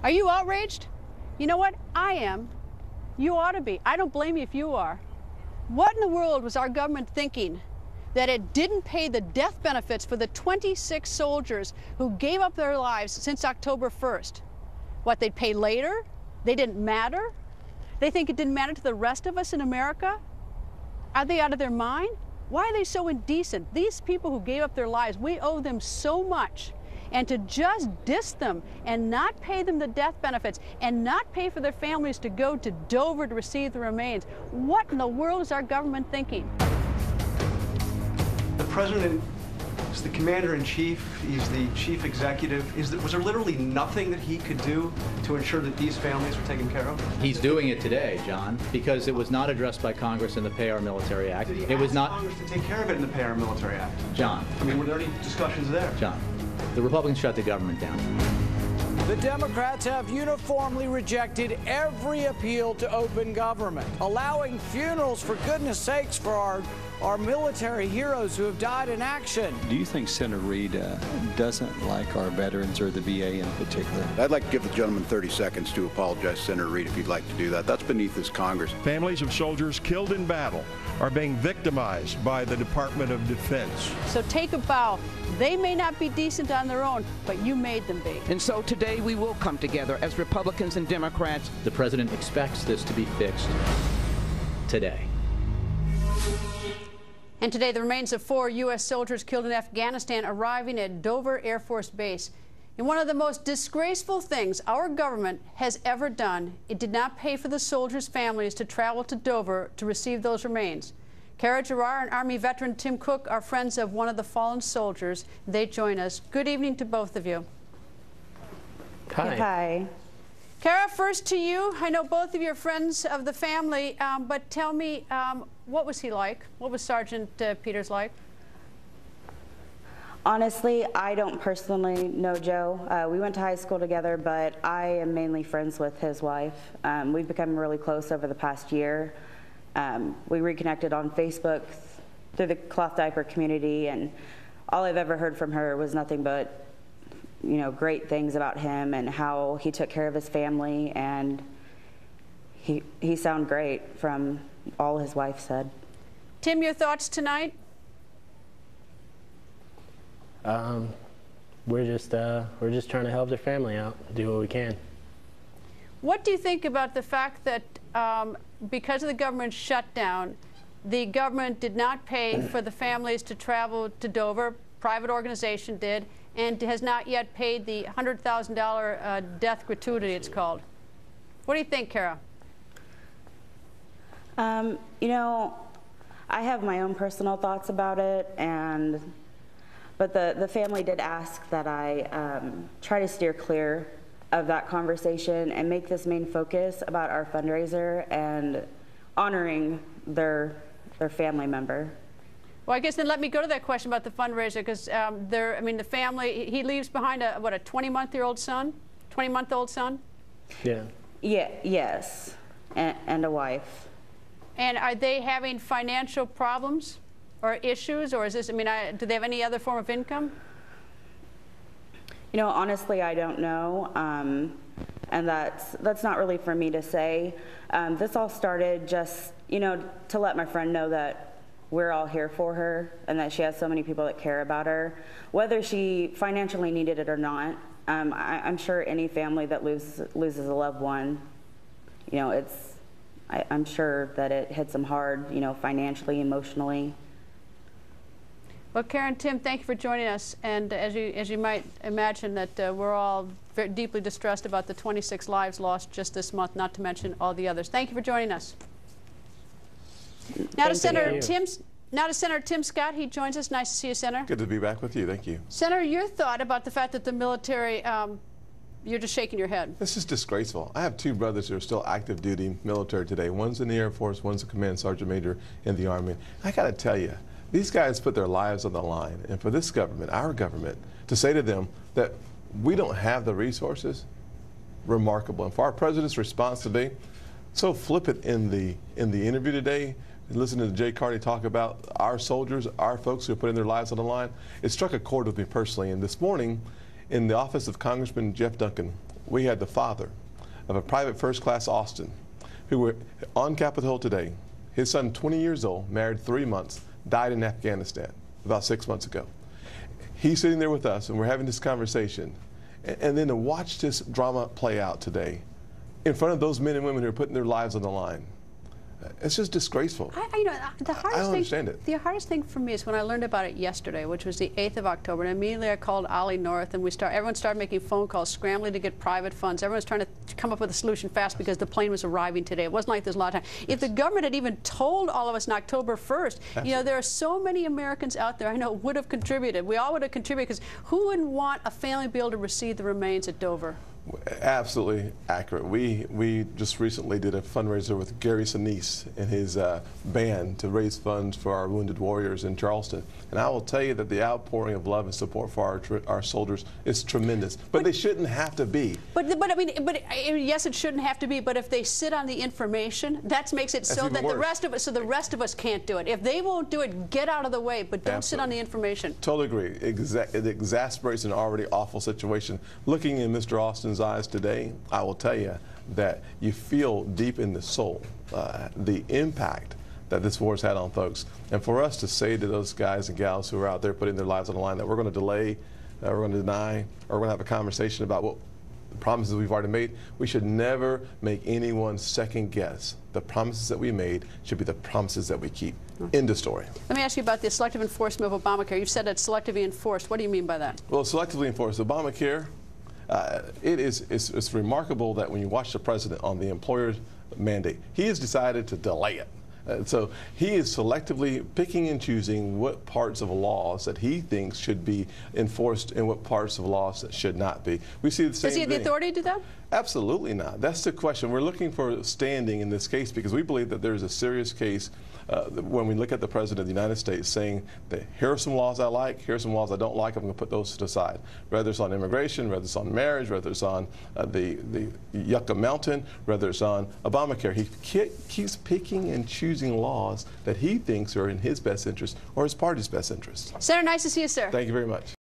Are you outraged? You know what? I am. You ought to be. I don't blame you if you are. What in the world was our government thinking that it didn't pay the death benefits for the 26 soldiers who gave up their lives since October 1st? What, they'd pay later? They didn't matter? They think it didn't matter to the rest of us in America? Are they out of their mind? Why are they so indecent? These people who gave up their lives, we owe them so much. And to just diss them and not pay them the death benefits and not pay for their families to go to Dover to receive the remains, what in the world is our government thinking? The president is the commander-in-chief. He's the chief executive. Was there literally nothing that he could do to ensure that these families were taken care of? He's doing it today, John, because it was not addressed by Congress in the Pay Our Military Act. Did he it was ask not Congress to take care of it in the Pay Our Military Act? John. I mean, were there any discussions there? John, the Republicans shut the government down. The Democrats have uniformly rejected every appeal to open government, allowing funerals, for goodness sakes, for our military heroes who have died in action. Do you think Senator Reid doesn't like our veterans or the VA in particular? I'd like to give the gentleman 30 seconds to apologize, Senator Reid, if you'd like to do that. That's beneath this Congress. Families of soldiers killed in battle are being victimized by the Department of Defense. So take a bow. They may not be decent on their own, but you made them be. And so today we will come together as Republicans and Democrats. The president expects this to be fixed today. And today, the remains of 4 U.S. soldiers killed in Afghanistan arriving at Dover Air Force Base. In one of the most disgraceful things our government has ever done, it did not pay for the soldiers' families to travel to Dover to receive those remains. Kara Girar and Army veteran Tim Cook are friends of one of the fallen soldiers. They join us. Good evening to both of you. Hi. Hi. Kara, first to you. I know both of you are friends of the family, but tell me, what was he like? What was Sergeant Peters like? Honestly, I don't personally know Joe. We went to high school together, but I am mainly friends with his wife. We've become really close over the past year. We reconnected on Facebook through the cloth diaper community, and all I've ever heard from her was nothing but, you know, great things about him and how he took care of his family, and he sounded great from all his wife said. Tim, your thoughts tonight? We're just trying to help their family out, do what we can. What do you think about the fact that because of the government shutdown, the government did not pay for the families to travel to Dover, private organization did, and has not yet paid the $100,000 death gratuity, it's called? What do you think, Kara? You know, I have my own personal thoughts about it, but the family did ask that I try to steer clear of that conversation and make this main focus about our fundraiser and honoring their family member. Well, I guess then let me go to that question about the fundraiser, because I mean, the family, he leaves behind a 20-month-old son? 20-month-old son? Yeah. Yeah, yes, and a wife. And are they having financial problems or issues, or is this, I mean, do they have any other form of income? You know, honestly, I don't know, and that's not really for me to say. This all started just, you know, to let my friend know that we're all here for her and that she has so many people that care about her, whether she financially needed it or not. I'm sure any family that loses a loved one, you know, I'm sure that it hits them hard, you know, financially, emotionally. Well, Karen, Tim, thank you for joining us. And as you might imagine, that we're all very deeply distressed about the 26 lives lost just this month, not to mention all the others. Thank you for joining us. Now to Senator Tim Scott. He joins us. Nice to see you, Senator. Good to be back with you. Thank you. Senator, your thought about the fact that the military, you're just shaking your head. This is disgraceful. I have 2 brothers who are still active duty military today. One's in the Air Force, one's a command sergeant major in the Army. I got to tell you, these guys put their lives on the line. And for this government, our government, to say to them that we don't have the resources, remarkable. And for our president's response today, so flippant in the interview today, and listening to Jay Carney talk about our soldiers, our folks who are putting their lives on the line, it struck a chord with me personally. And this morning, in the office of Congressman Jeff Duncan, we had the father of a private first-class Austin who were on Capitol Hill today. His son, 20 years old, married 3 months, died in Afghanistan about 6 months ago. He's sitting there with us, and we're having this conversation. And then to watch this drama play out today in front of those men and women who are putting their lives on the line, it's just disgraceful. I don't understand it. The hardest thing for me is when I learned about it yesterday, which was the 8th of October, and immediately I called Ollie North, and everyone started making phone calls, scrambling to get private funds. Everyone was trying to come up with a solution fast because the plane was arriving today. It wasn't like there's a lot of time. If the government had even told all of us on October 1st, you know, there are so many Americans out there I know would have contributed. We all would have contributed, because who wouldn't want a family to be able to receive the remains at Dover? Absolutely accurate. We just recently did a fundraiser with Gary Sinise and his band to raise funds for our wounded warriors in Charleston. And I will tell you that the outpouring of love and support for our soldiers is tremendous. But they shouldn't have to be. But yes, it shouldn't have to be. But if they sit on the information, that makes it so that the rest of us can't do it. If they won't do it, get out of the way. But don't sit on the information. Totally agree. It exasperates an already awful situation. Looking in Mr. Austin's eyes today, I will tell you that you feel deep in the soul the impact that this war has had on folks. And for us to say to those guys and gals who are out there putting their lives on the line that we're going to delay, we're going to deny, or we're going to have a conversation about what the promises we've already made, we should never make anyone second guess. The promises that we made should be the promises that we keep. End of story. Let me ask you about the selective enforcement of Obamacare. You've said it's selectively enforced. What do you mean by that? Well, selectively enforced. Obamacare, it's remarkable that when you watch the president on the employer's mandate, he has decided to delay it. So he is selectively picking and choosing what parts of laws that he thinks should be enforced and what parts of laws that should not be. We see the same thing. Does he have the authority to do that? Absolutely not. That's the question. We're looking for standing in this case because we believe that there is a serious case when we look at the President of the United States saying that here are some laws I like, here are some laws I don't like, I'm going to put those to the side. Whether it's on immigration, whether it's on marriage, whether it's on the Yucca Mountain, whether it's on Obamacare. He keeps picking and choosing laws that he thinks are in his best interest or his party's best interest. Senator, nice to see you, sir. Thank you very much.